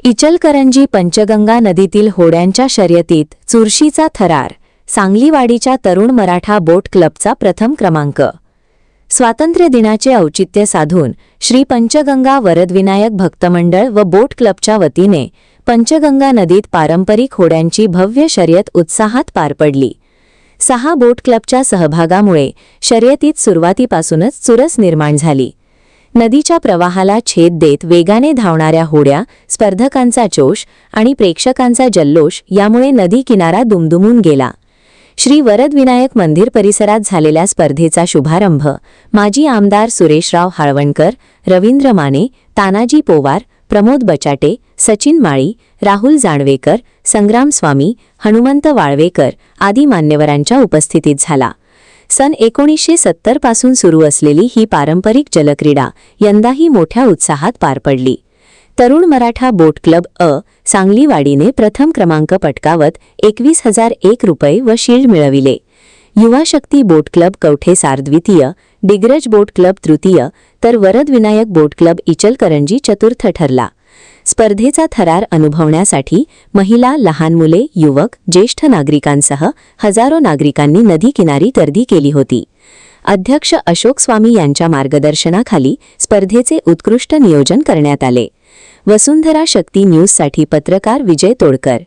इचलकरंजी पंचगंगा नदीतील होड्यांच्या शर्यतीत चुरशीचा थरार, सांगलीवाडीच्या तरुण मराठा बोट क्लबचा प्रथम क्रमांक। स्वातंत्र्य दिनाचे औचित्य साधून श्री पंचगंगा वरदविनायक भक्तमंडळ व बोट क्लबच्या वतीने पंचगंगा नदीत पारंपरिक होड्यांची भव्य शर्यत उत्साहात पार पडली। 6 बोट क्लबच्या सहभागामुळे शर्यतीत सुरुवातीपासूनच चुरस निर्माण झाली। नदीच्या प्रवाहाला छेद देत वेगाने धावणाऱ्या होड्या, स्पर्धकांचा जोश आणि प्रेक्षकांचा जल्लोष यामुळे नदी किनारा दुमदुमून गेला। श्री वरदविनायक मंदिर परिसरात झालेल्या स्पर्धेचा शुभारंभ माजी आमदार सुरेशराव हाळवणकर, रवींद्र माने, तानाजी पोवार, प्रमोद बचाटे, सचिन माळी, राहुल जाणवेकर, संग्राम स्वामी, हनुमंत वाळवेकर आदी मान्यवरांच्या उपस्थितीत झाला। सन 1970 पासून सुरू असलेली ही पारंपरिक जलक्रीडा यंदाही मोठ्या उत्साहात पार पडली। तरुण मराठा बोट क्लब सांगलीवाडीने प्रथम क्रमांक पटकावत 21,001 रुपये व शील्ड मिळविले। युवा शक्ती बोट क्लब कवठेसार द्वितीय, डिग्रज बोट क्लब तृतीय तर वरदविनायक बोट क्लब इचलकरंजी चतुर्थ ठरला। स्पर्धेचा थरार अनुभवण्यासाठी महिला, लहान मुले, युवक, ज्येष्ठ नागरिकांसह हजारो नागरिकांनी नदी किनारी गर्दी केली होती। अध्यक्ष अशोक स्वामी यांच्या मार्गदर्शनाखाली स्पर्धेचे उत्कृष्ट नियोजन करण्यात आले। वसुंधरा शक्ती न्यूजसाठी पत्रकार विजय तोडकर।